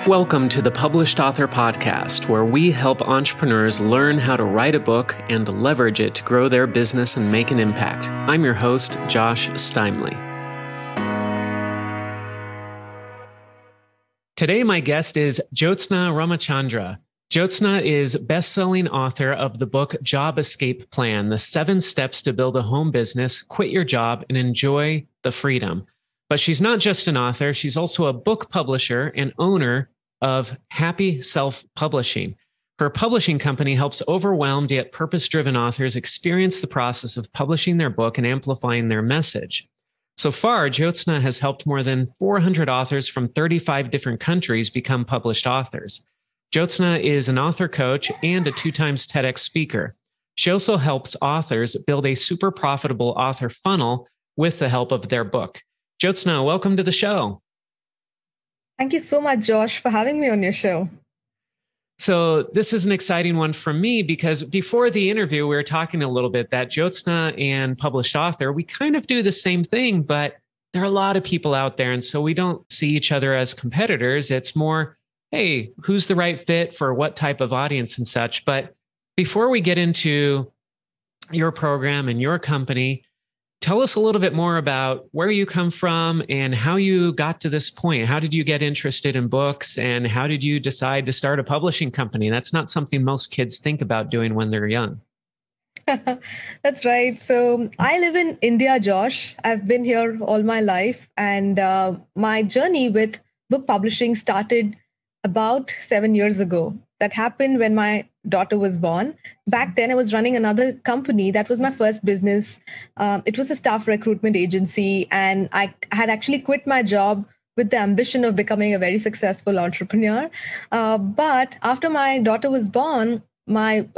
Welcome to the Published Author Podcast, where we help entrepreneurs learn how to write a book and leverage it to grow their business and make an impact. I'm your host, Josh Steimle. Today, my guest is Jyotsna Ramachandran. Jyotsna is best-selling author of the book Job Escape Plan, the 7 Steps to Build a Home Business, Quit Your Job, and Enjoy the Freedom. But she's not just an author, she's also a book publisher and owner of Happy Self-Publishing. Her publishing company helps overwhelmed yet purpose-driven authors experience the process of publishing their book and amplifying their message. So far, Jyotsna has helped more than 400 authors from 35 different countries become published authors. Jyotsna is an author coach and a 2-time TEDx speaker. She also helps authors build a super profitable author funnel with the help of their book. Jyotsna, welcome to the show. Thank you so much, Josh, for having me on your show. So this is an exciting one for me because before the interview, we were talking a little bit that Jyotsna and published author, we kind of do the same thing, but there are a lot of people out there. And so we don't see each other as competitors. It's more, hey, who's the right fit for what type of audience and such. But before we get into your program and your company, tell us a little bit more about where you come from and how you got to this point. How did you get interested in books and how did you decide to start a publishing company? That's not something most kids think about doing when they're young. That's right. So I live in India, Josh. I've been here all my life. And my journey with book publishing started about 7 years ago. That happened when my daughter was born. Back then, I was running another company. That was my first business. It was a staff recruitment agency. And I had actually quit my job with the ambition of becoming a very successful entrepreneur. But after my daughter was born, my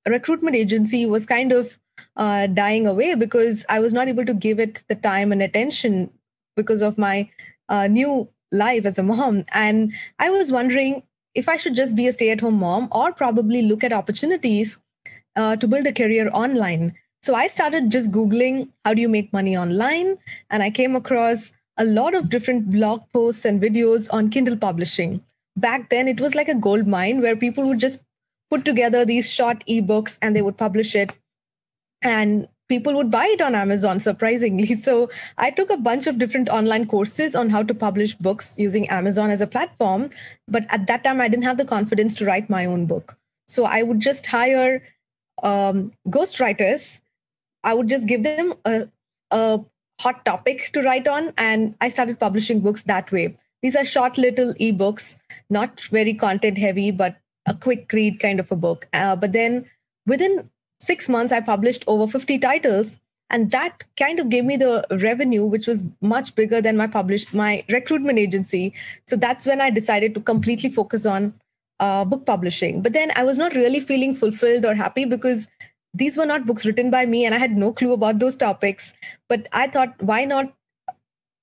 recruitment agency was kind of dying away because I was not able to give it the time and attention because of my new life as a mom. And I was wondering if I should just be a stay-at-home mom or probably look at opportunities to build a career online. So I started just Googling, how do you make money online? And I came across a lot of different blog posts and videos on Kindle publishing. Back then, it was like a gold mine where people would just put together these short ebooks and they would publish it. And people would buy it on Amazon, surprisingly. So I took a bunch of different online courses on how to publish books using Amazon as a platform. But at that time, I didn't have the confidence to write my own book. So I would just hire ghostwriters. I would just give them a hot topic to write on. And I started publishing books that way. These are short little ebooks, not very content heavy, but a quick read kind of a book. But then within 6 months, I published over 50 titles. And that kind of gave me the revenue, which was much bigger than my recruitment agency. So that's when I decided to completely focus on book publishing. But then I was not really feeling fulfilled or happy because these were not books written by me and I had no clue about those topics. But I thought, why not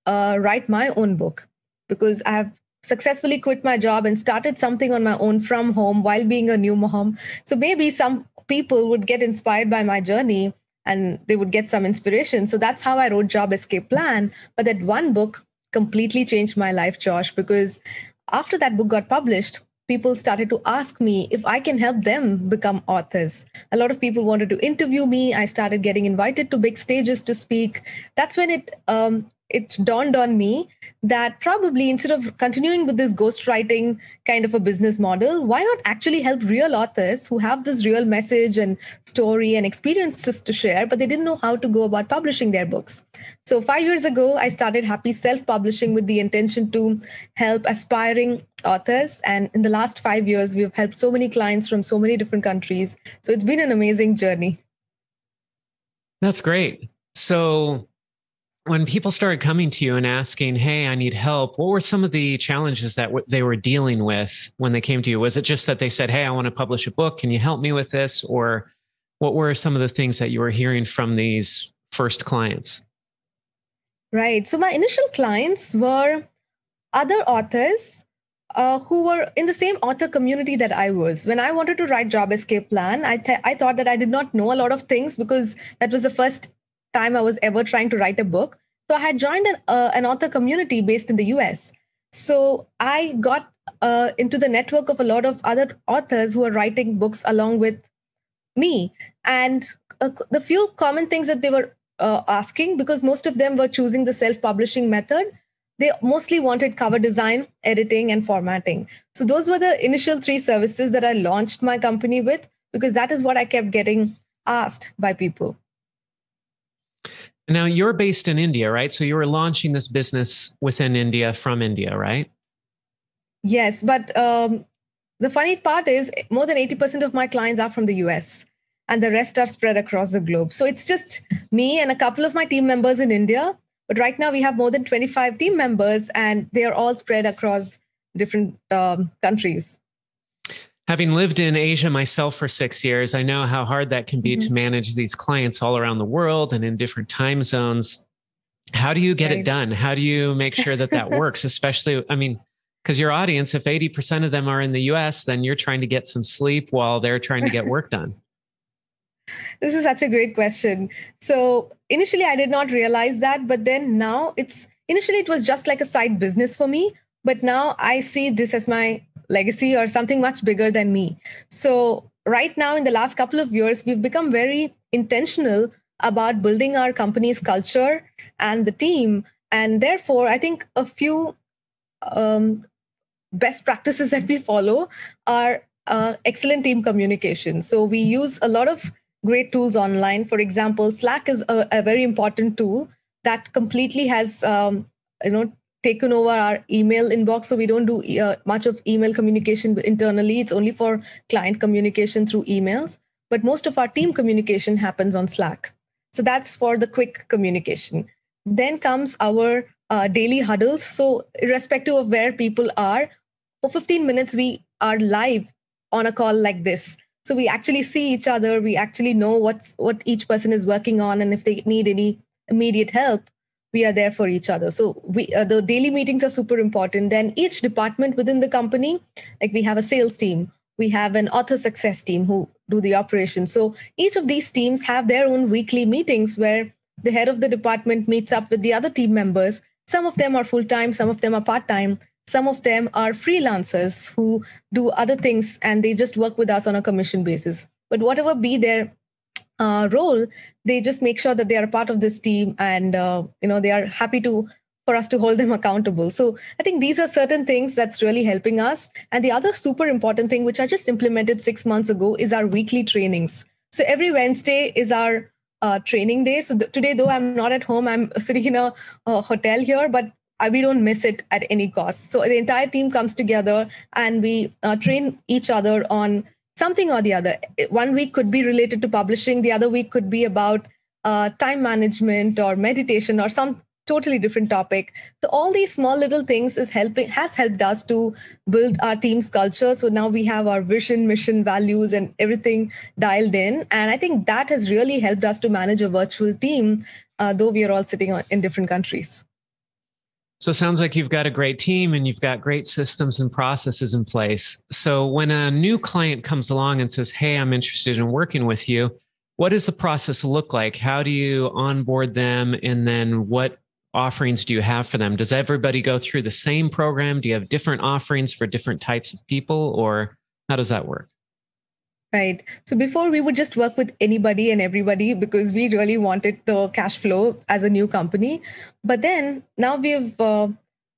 write my own book? Because I have successfully quit my job and started something on my own from home while being a new mom. So maybe some people would get inspired by my journey and they would get some inspiration. So that's how I wrote Job Escape Plan. But that one book completely changed my life, Josh, because after that book got published, people started to ask me if I can help them become authors. A lot of people wanted to interview me. I started getting invited to big stages to speak. That's when it dawned on me that probably instead of continuing with this ghostwriting kind of a business model, why not actually help real authors who have this real message and story and experiences to share, but they didn't know how to go about publishing their books. So 5 years ago, I started Happy Self-Publishing with the intention to help aspiring authors. And in the last 5 years, we've helped so many clients from so many different countries. So it's been an amazing journey. That's great. So when people started coming to you and asking, hey, I need help, what were some of the challenges that they were dealing with when they came to you? Was it just that they said, hey, I want to publish a book. Can you help me with this? Or what were some of the things that you were hearing from these first clients? Right. So my initial clients were other authors who were in the same author community that I was. When I wanted to write Job Escape Plan, I thought that I did not know a lot of things because that was the first time I was ever trying to write a book. So I had joined an author community based in the US. So I got into the network of a lot of other authors who are writing books along with me. And the few common things that they were asking, because most of them were choosing the self-publishing method, they mostly wanted cover design, editing, and formatting. So those were the initial 3 services that I launched my company with, because that is what I kept getting asked by people. Now you're based in India, right? So you were launching this business within India from India, right? Yes, but the funny part is more than 80% of my clients are from the US, and the rest are spread across the globe. So it's just me and a couple of my team members in India. But right now we have more than 25 team members, and they are all spread across different countries. Having lived in Asia myself for 6 years, I know how hard that can be to manage these clients all around the world and in different time zones. How do you get it done? How do you make sure that that works? Especially, I mean, because your audience, if 80% of them are in the US, then you're trying to get some sleep while they're trying to get work done. This is such a great question. So initially, I did not realize that, but then now initially it was just like a side business for me. But now I see this as my legacy or something much bigger than me. So right now, in the last couple of years, we've become very intentional about building our company's culture and the team. And therefore, I think a few best practices that we follow are excellent team communication. So we use a lot of great tools online. For example, Slack is a very important tool that completely has taken over our email inbox. So we don't do much of email communication internally. It's only for client communication through emails. But most of our team communication happens on Slack. So that's for the quick communication. Then comes our daily huddles. So irrespective of where people are, for 15 minutes, we are live on a call like this. So we actually see each other. We actually know what each person is working on. And if they need any immediate help, we are there for each other. So the daily meetings are super important. Then each department within the company, like we have a sales team, we have an author success team who do the operations. So each of these teams have their own weekly meetings where the head of the department meets up with the other team members. Some of them are full-time, some of them are part-time. Some of them are freelancers who do other things and they just work with us on a commission basis. But whatever be their role, they just make sure that they are a part of this team, and they are happy for us to hold them accountable. So I think these are certain things that's really helping us. And the other super important thing, which I just implemented 6 months ago, is our weekly trainings. So every Wednesday is our training day. So today, though I'm not at home, I'm sitting in a hotel here, but we don't miss it at any cost. So the entire team comes together and we train each other on something or the other. 1 week could be related to publishing. The other week could be about time management or meditation or some totally different topic. So all these small little things has helped us to build our team's culture. So now we have our vision, mission, values, and everything dialed in. And I think that has really helped us to manage a virtual team, though we are all sitting in different countries. So it sounds like you've got a great team and you've got great systems and processes in place. So when a new client comes along and says, hey, I'm interested in working with you, what does the process look like? How do you onboard them? And then what offerings do you have for them? Does everybody go through the same program? Do you have different offerings for different types of people, or how does that work? Right. So before we would just work with anybody and everybody because we really wanted the cash flow as a new company. But then now we've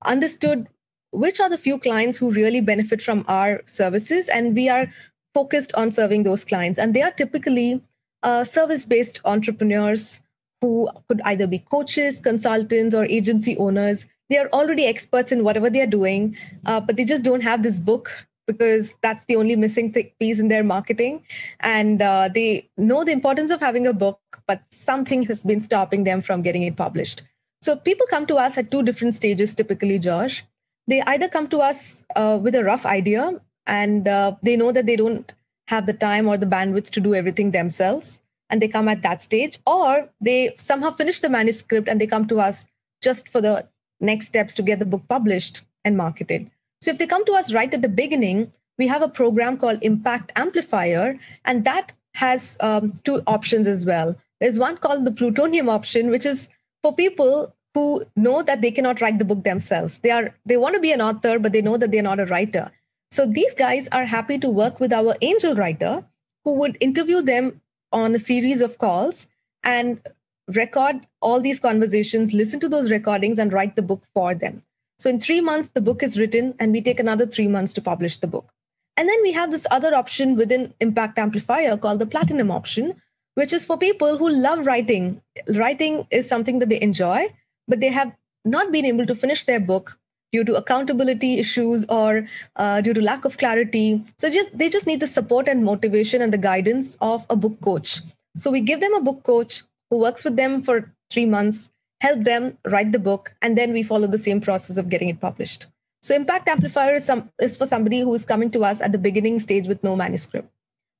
understood which are the few clients who really benefit from our services. And we are focused on serving those clients. And they are typically service-based entrepreneurs who could either be coaches, consultants, or agency owners. They are already experts in whatever they are doing, but they just don't have this book because that's the only missing piece in their marketing. And they know the importance of having a book, but something has been stopping them from getting it published. So people come to us at 2 different stages, typically, Josh. They either come to us with a rough idea, and they know that they don't have the time or the bandwidth to do everything themselves, and they come at that stage, or they somehow finish the manuscript and they come to us just for the next steps to get the book published and marketed. So if they come to us right at the beginning, we have a program called Impact Amplifier, and that has 2 options as well. There's one called the plutonium option, which is for people who know that they cannot write the book themselves. They want to be an author, but they know that they're not a writer. So these guys are happy to work with our angel writer who would interview them on a series of calls and record all these conversations, listen to those recordings, and write the book for them. So in 3 months, the book is written, and we take another 3 months to publish the book. And then we have this other option within Impact Amplifier called the Platinum option, which is for people who love writing. Writing is something that they enjoy, but they have not been able to finish their book due to accountability issues or due to lack of clarity. So they just need the support and motivation and the guidance of a book coach. So we give them a book coach who works with them for 3 months, help them write the book, and then we follow the same process of getting it published. So Impact Amplifier is for somebody who is coming to us at the beginning stage with no manuscript.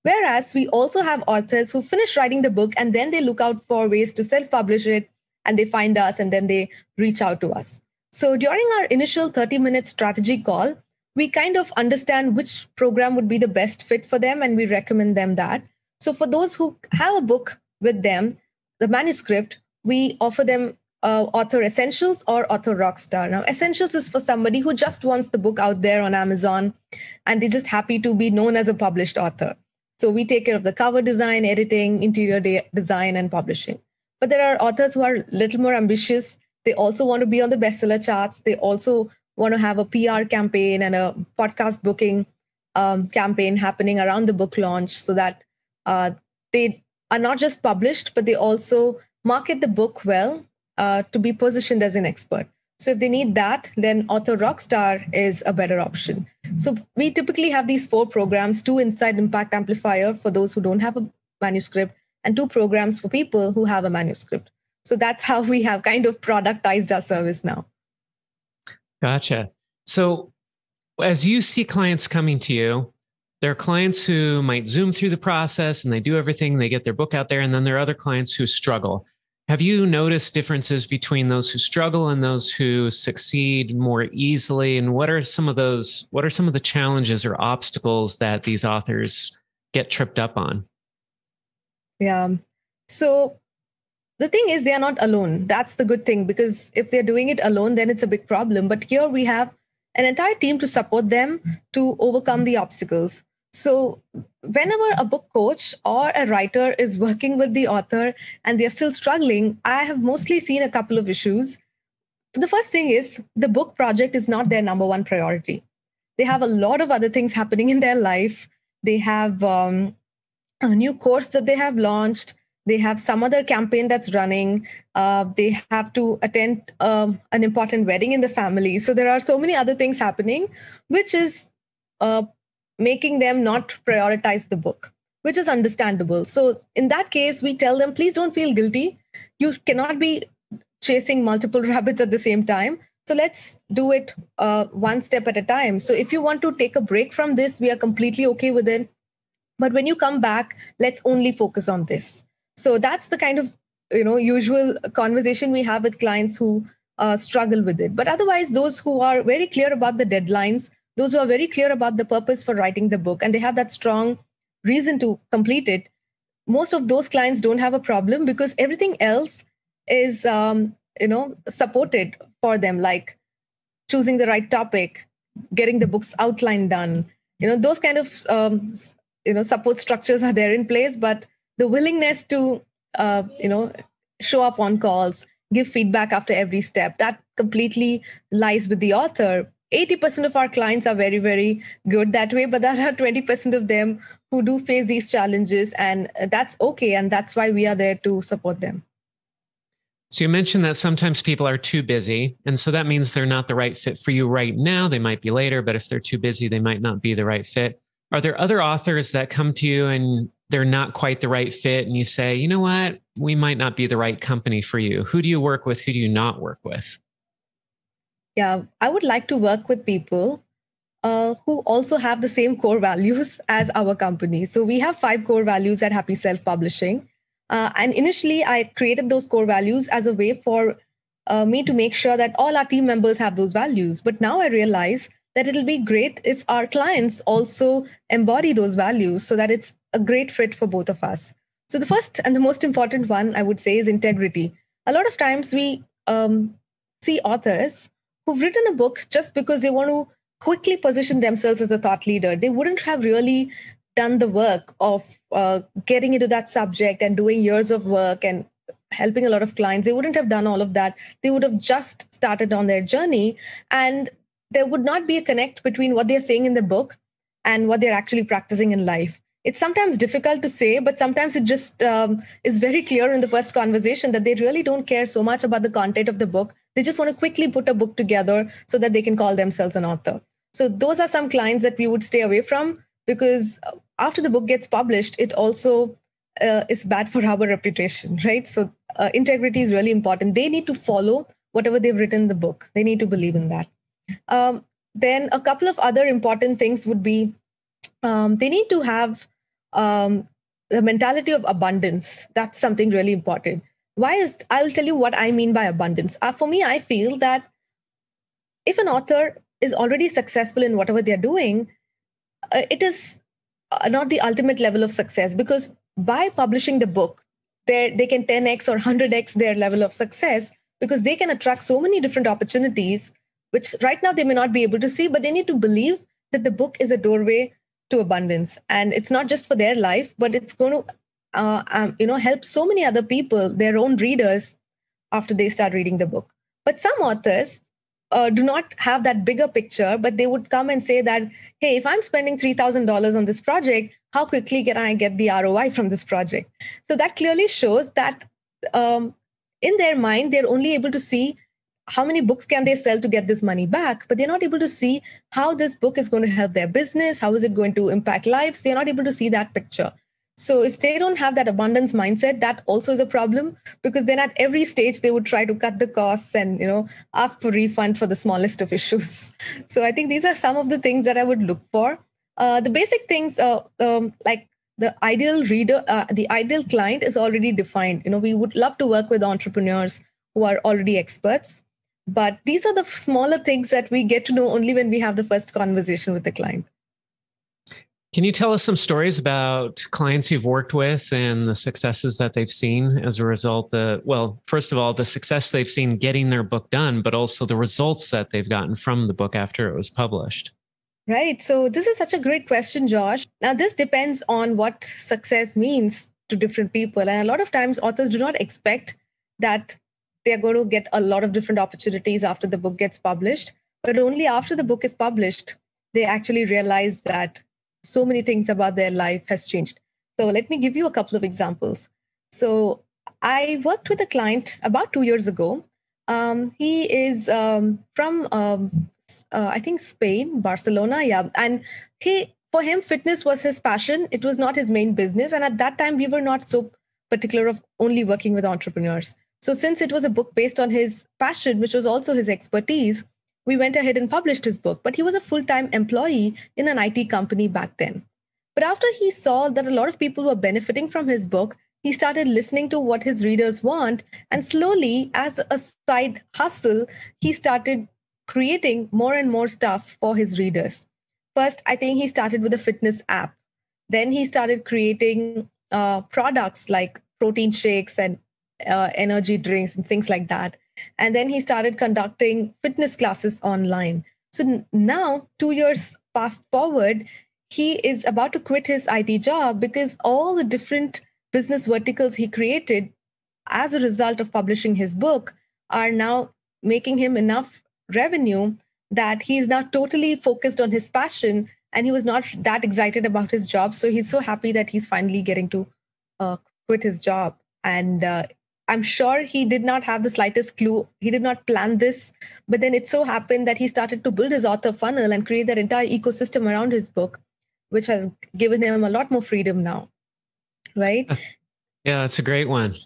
Whereas we also have authors who finish writing the book and then they look out for ways to self-publish it, and they find us and then they reach out to us. So during our initial 30-minute strategy call, we kind of understand which program would be the best fit for them, and we recommend them that. So for those who have a book with them, the manuscript, we offer them Author Essentials or Author Rockstar. Now, Essentials is for somebody who just wants the book out there on Amazon, and they're just happy to be known as a published author. So we take care of the cover design, editing, interior design, and publishing. But there are authors who are a little more ambitious. They also want to be on the bestseller charts. They also want to have a PR campaign and a podcast booking campaign happening around the book launch, so that they are not just published, but they also market the book well to be positioned as an expert. So if they need that, then Author Rockstar is a better option. So we typically have these 4 programs, 2 inside Impact Amplifier for those who don't have a manuscript, and 2 programs for people who have a manuscript. So that's how we have kind of productized our service now. Gotcha. So as you see clients coming to you, there are clients who might zoom through the process and they do everything, they get their book out there, and then there are other clients who struggle. Have you noticed differences between those who struggle and those who succeed more easily? And what are some of the challenges or obstacles that these authors get tripped up on? Yeah. So the thing is, they are not alone. That's the good thing, because if they're doing it alone, then it's a big problem. But here we have an entire team to support them to overcome the obstacles. So whenever a book coach or a writer is working with the author and they're still struggling, I have mostly seen a couple of issues. The first thing is the book project is not their number one priority. They have a lot of other things happening in their life. They have a new course that they have launched. They have some other campaign that's running. They have to attend an important wedding in the family. So there are so many other things happening, which is making them not prioritize the book, which is understandable. So in that case, we tell them, please don't feel guilty. You cannot be chasing multiple rabbits at the same time. So let's do it one step at a time. So if you want to take a break from this, we are completely okay with it. But when you come back, let's only focus on this. So that's the kind of usual conversation we have with clients who struggle with it. But otherwise, those who are very clear about the deadlines, those who are very clear about the purpose for writing the book, and they have that strong reason to complete it, most of those clients don't have a problem, because everything else is supported for them, like choosing the right topic, getting the book's outline done. Those kind of support structures are there in place, but the willingness to show up on calls, give feedback after every step, that completely lies with the author. 80% of our clients are very, very good that way, but there are 20% of them who do face these challenges, and that's okay. And that's why we are there to support them. So you mentioned that sometimes people are too busy, and so that means they're not the right fit for you right now. They might be later, but if they're too busy, they might not be the right fit. Are there other authors that come to you and they're not quite the right fit, and you say, you know what, we might not be the right company for you? Who do you work with? Who do you not work with? Yeah, I would like to work with people who also have the same core values as our company. So we have 5 core values at Happy Self Publishing. And initially, I created those core values as a way for me to make sure that all our team members have those values. But now I realize that it'll be great if our clients also embody those values, so that it's a great fit for both of us. So the first and the most important one, I would say, is integrity. A lot of times we see authors who've written a book just because they want to quickly position themselves as a thought leader. They wouldn't have really done the work of getting into that subject and doing years of work and helping a lot of clients. They wouldn't have done all of that. They would have just started on their journey, and there would not be a connect between what they're saying in the book and what they're actually practicing in life. It's sometimes difficult to say, but sometimes it just is very clear in the first conversation that they really don't care so much about the content of the book. They just want to quickly put a book together so that they can call themselves an author. So those are some clients that we would stay away from, because after the book gets published, it also is bad for our reputation, right? So integrity is really important. They need to follow whatever they've written in the book. They need to believe in that. Then a couple of other important things would be they need to have the mentality of abundance. That's something really important. I will tell you what I mean by abundance. For me, I feel that if an author is already successful in whatever they're doing, it is not the ultimate level of success, because by publishing the book, they can 10x or 100x their level of success, because they can attract so many different opportunities, which right now they may not be able to see, but they need to believe that the book is a doorway to abundance. And it's not just for their life, but it's going to help so many other people, their own readers, after they start reading the book. But some authors do not have that bigger picture, but they would come and say that, hey, if I'm spending $3,000 on this project, how quickly can I get the ROI from this project? So that clearly shows that in their mind, they're only able to see how many books can they sell to get this money back, but they're not able to see how this book is going to help their business, how is it going to impact lives. They're not able to see that picture. So if they don't have that abundance mindset, that also is a problem, because then at every stage they would try to cut the costs and ask for refund for the smallest of issues. So I think these are some of the things that I would look for. The basic things like the ideal reader, the ideal client is already defined. We would love to work with entrepreneurs who are already experts. But these are the smaller things that we get to know only when we have the first conversation with the client. Can you tell us some stories about clients you've worked with and the successes that they've seen as a result? First of all, the success they've seen getting their book done, but also the results that they've gotten from the book after it was published. Right. So this is such a great question, Josh. Now, this depends on what success means to different people. And a lot of times authors do not expect that they're going to get a lot of different opportunities after the book gets published. But only after the book is published, they actually realize that so many things about their life has changed. So let me give you a couple of examples. So I worked with a client about 2 years ago. He is from, I think, Spain, Barcelona. Yeah. And for him, fitness was his passion. It was not his main business. And at that time, we were not so particular of only working with entrepreneurs. So since it was a book based on his passion, which was also his expertise, we went ahead and published his book. But he was a full-time employee in an IT company back then. But after he saw that a lot of people were benefiting from his book, he started listening to what his readers want. And slowly, as a side hustle, he started creating more and more stuff for his readers. First, I think he started with a fitness app. Then he started creating products like protein shakes and energy drinks and things like that. And then he started conducting fitness classes online. So now, 2 years fast forward, he is about to quit his IT job because all the different business verticals he created as a result of publishing his book are now making him enough revenue that he is now totally focused on his passion, and he was not that excited about his job. So he's so happy that he's finally getting to quit his job. And I'm sure he did not have the slightest clue. He did not plan this, but then it so happened that he started to build his author funnel and create that entire ecosystem around his book, which has given him a lot more freedom now. Right? Yeah, that's a great one.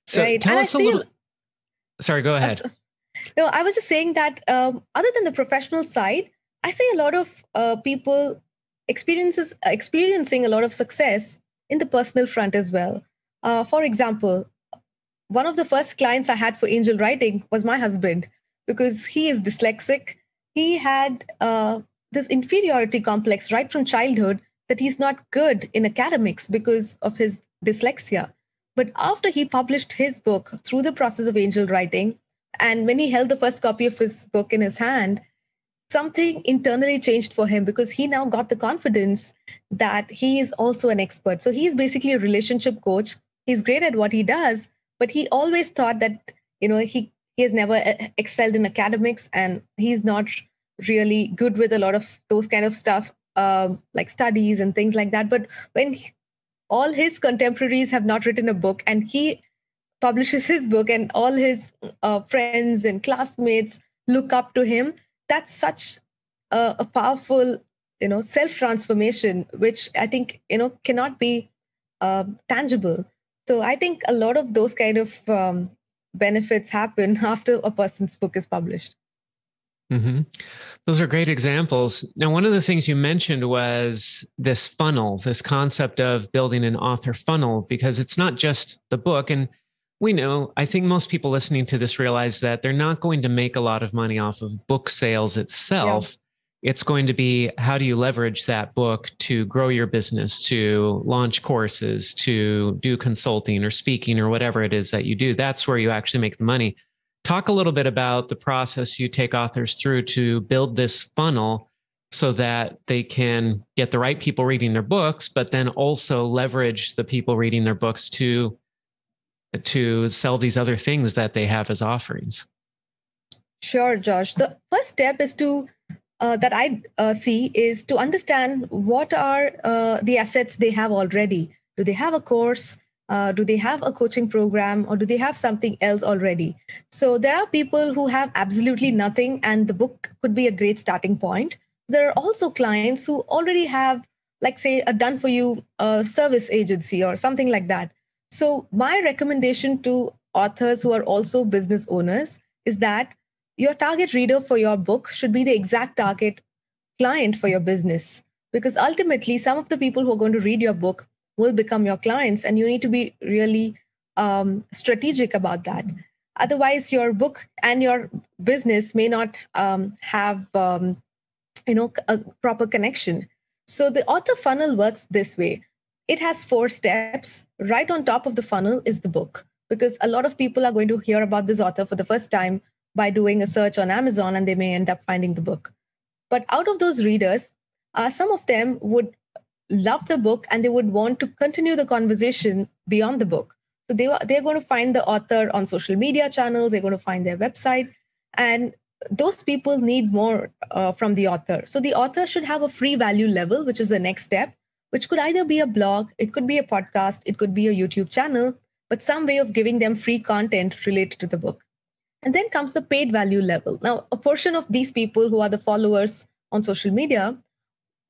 So right. tell us a little. Sorry, go ahead. No, I was just saying that other than the professional side, I see a lot of people experiencing a lot of success in the personal front as well. For example, one of the first clients I had for angel writing was my husband, because he is dyslexic. He had this inferiority complex right from childhood that he's not good in academics because of his dyslexia. But after he published his book through the process of angel writing, and when he held the first copy of his book in his hand, something internally changed for him because he now got the confidence that he is also an expert. So he's basically a relationship coach. He's great at what he does, but he always thought that, he has never excelled in academics, and he's not really good with a lot of those kind of stuff, like studies and things like that. But when all his contemporaries have not written a book and he publishes his book and all his friends and classmates look up to him, that's such a powerful, self transformation, which I think, cannot be tangible. So I think a lot of those kind of benefits happen after a person's book is published. Mm-hmm. Those are great examples. Now, one of the things you mentioned was this funnel, this concept of building an author funnel, because it's not just the book. And we know, I think most people listening to this realize that they're not going to make a lot of money off of book sales itself. Yeah. It's going to be, how do you leverage that book to grow your business, to launch courses, to do consulting or speaking or whatever it is that you do. That's where you actually make the money. Talk a little bit about the process you take authors through to build this funnel so that they can get the right people reading their books, but then also leverage the people reading their books to sell these other things that they have as offerings. Sure, Josh. The first step is that I see is to understand what are the assets they have already. Do they have a course? Do they have a coaching program, or do they have something else already? So there are people who have absolutely nothing, and the book could be a great starting point. There are also clients who already have, like, say, a done-for-you service agency or something like that. So my recommendation to authors who are also business owners is that your target reader for your book should be the exact target client for your business. Because ultimately, some of the people who are going to read your book will become your clients, and you need to be really strategic about that. Otherwise, your book and your business may not have a proper connection. So the author funnel works this way. It has 4 steps. Right on top of the funnel is the book, because a lot of people are going to hear about this author for the first time by doing a search on Amazon, and they may end up finding the book. But out of those readers, some of them would love the book and they would want to continue the conversation beyond the book. So they're going to find the author on social media channels, they're going to find their website, and those people need more from the author. So the author should have a free value level, which is the next step, which could either be a blog, it could be a podcast, it could be a YouTube channel, but some way of giving them free content related to the book. And then comes the paid value level. Now, a portion of these people who are the followers on social media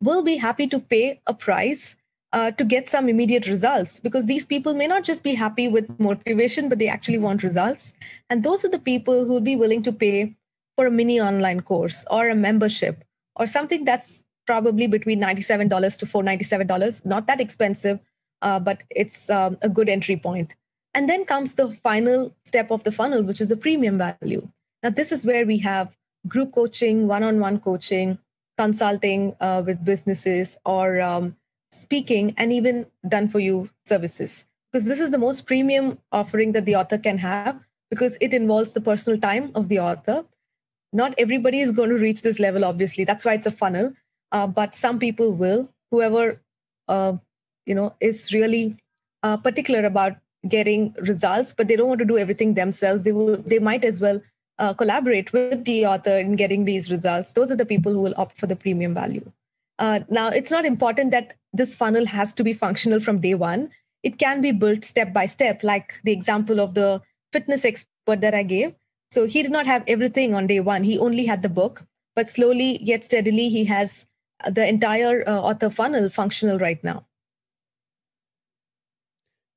will be happy to pay a price to get some immediate results, because these people may not just be happy with motivation, but they actually want results. And those are the people who will be willing to pay for a mini online course or a membership or something that's probably between $97 to $497, not that expensive, but it's a good entry point. And then comes the final step of the funnel, which is the premium value. Now, this is where we have group coaching, one-on-one coaching, consulting with businesses, or speaking, and even done-for-you services. Because this is the most premium offering that the author can have, because it involves the personal time of the author. Not everybody is going to reach this level, obviously. That's why it's a funnel. But some people will. Whoever is really particular about getting results, but they don't want to do everything themselves. They might as well collaborate with the author in getting these results. Those are the people who will opt for the premium value. Now, it's not important that this funnel has to be functional from day one. It can be built step by step, like the example of the fitness expert that I gave. So he did not have everything on day one. He only had the book, but slowly yet steadily, he has the entire author funnel functional right now.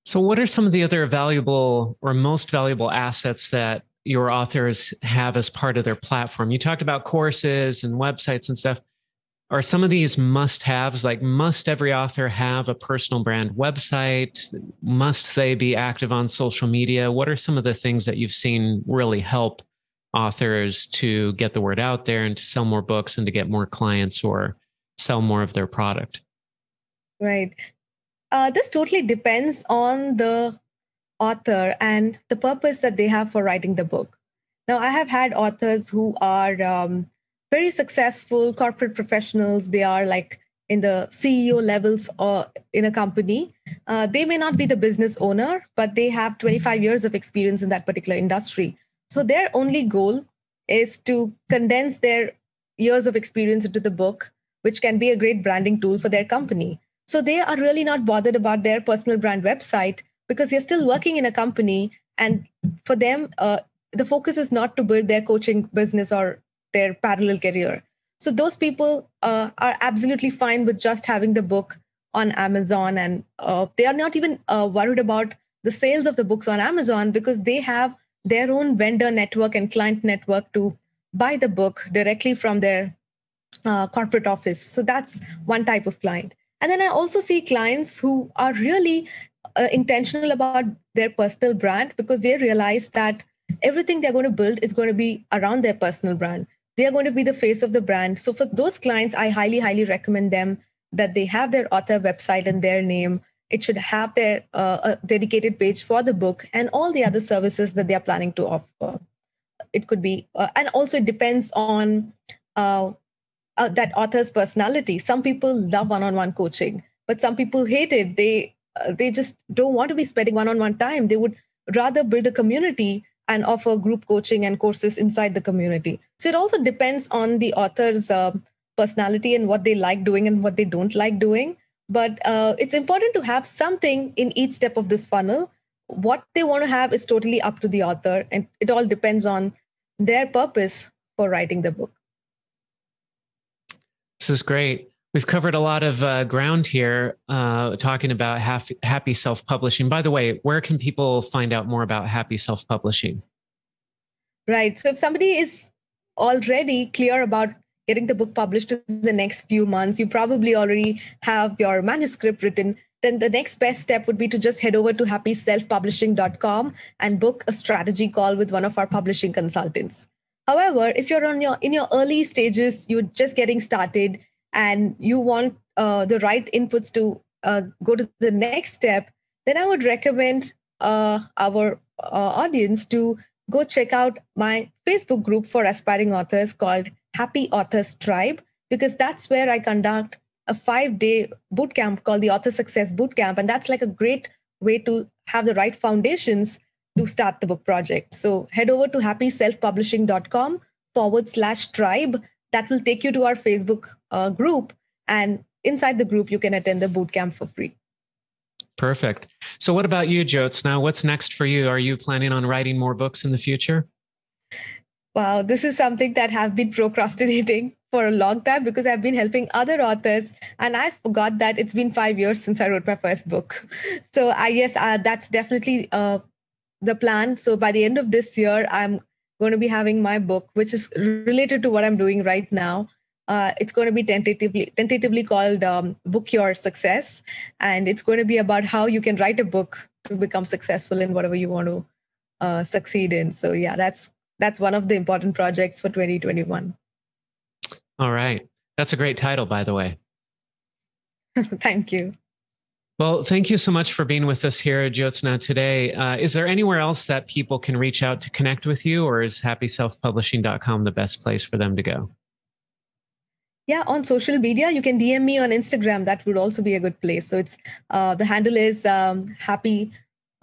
So what are some of the other valuable or most valuable assets that your authors have as part of their platform? You talked about courses and websites and stuff. Are some of these must-haves, like must every author have a personal brand website? Must they be active on social media? What are some of the things that you've seen really help authors to get the word out there and to sell more books and to get more clients or sell more of their product? Right. This totally depends on the author and the purpose that they have for writing the book. Now, I have had authors who are very successful corporate professionals. They are like in the CEO levels or in a company. They may not be the business owner, but they have 25 years of experience in that particular industry. So their only goal is to condense their years of experience into the book, which can be a great branding tool for their company. So they are really not bothered about their personal brand website because they're still working in a company. And for them, the focus is not to build their coaching business or their parallel career. So those people are absolutely fine with just having the book on Amazon. And they are not even worried about the sales of the books on Amazon because they have their own vendor network and client network to buy the book directly from their corporate office. So that's one type of client. And then I also see clients who are really intentional about their personal brand because they realize that everything they're going to build is going to be around their personal brand. They are going to be the face of the brand. So for those clients, I highly, highly recommend them that they have their author website and their name. It should have their a dedicated page for the book and all the other services that they are planning to offer. It could be, and also it depends on that author's personality. Some people love one-on-one coaching, but some people hate it. They just don't want to be spending one-on-one time. They would rather build a community and offer group coaching and courses inside the community. So it also depends on the author's personality and what they like doing and what they don't like doing. But it's important to have something in each step of this funnel. What they want to have is totally up to the author, and it all depends on their purpose for writing the book. This is great. We've covered a lot of ground here talking about happy self-publishing. By the way, where can people find out more about happy self-publishing? Right. So if somebody is already clear about getting the book published in the next few months, you probably already have your manuscript written, then the next best step would be to just head over to happyselfpublishing.com and book a strategy call with one of our publishing consultants. However, if you're in your early stages, you're just getting started and you want the right inputs to go to the next step, then I would recommend our audience to go check out my Facebook group for aspiring authors called Happy Authors Tribe, because that's where I conduct a 5-day bootcamp called the Author Success Bootcamp. And that's like a great way to have the right foundations to start the book project. So head over to happyselfpublishing.com/tribe. That will take you to our Facebook group. And inside the group, you can attend the bootcamp for free. Perfect. So what about you, Jyotsna? What's next for you? Are you planning on writing more books in the future? Wow, this is something that I've been procrastinating for a long time because I've been helping other authors, and I forgot that it's been 5 years since I wrote my first book. So yes, that's definitely the plan. So by the end of this year, I'm going to be having my book, which is related to what I'm doing right now. It's going to be tentatively called Book Your Success. And it's going to be about how you can write a book to become successful in whatever you want to succeed in. So yeah, that's one of the important projects for 2021. All right. That's a great title, by the way. Thank you. Well, thank you so much for being with us here, Jyotsna, today. Is there anywhere else that people can reach out to connect with you, or is happyselfpublishing.com the best place for them to go? Yeah, on social media, you can DM me on Instagram. That would also be a good place. So it's the handle is Happy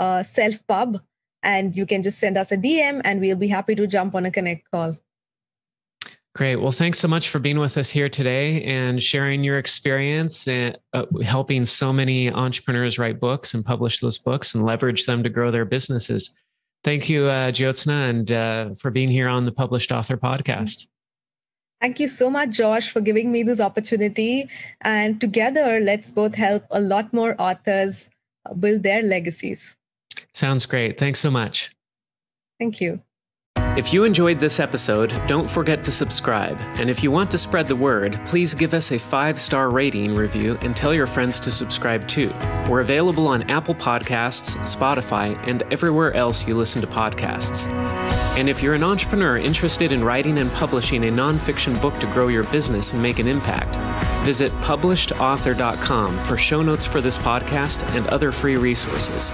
Self Pub, and you can just send us a DM, and we'll be happy to jump on a connect call. Great. Well, thanks so much for being with us here today and sharing your experience and helping so many entrepreneurs write books and publish those books and leverage them to grow their businesses. Thank you, Jyotsna, and for being here on the Published Author Podcast. Thank you so much, Josh, for giving me this opportunity. And together, let's both help a lot more authors build their legacies. Sounds great. Thanks so much. Thank you. If you enjoyed this episode, don't forget to subscribe. And if you want to spread the word, please give us a 5-star rating review and tell your friends to subscribe too. We're available on Apple Podcasts, Spotify, and everywhere else you listen to podcasts. And if you're an entrepreneur interested in writing and publishing a nonfiction book to grow your business and make an impact, visit publishedauthor.com for show notes for this podcast and other free resources.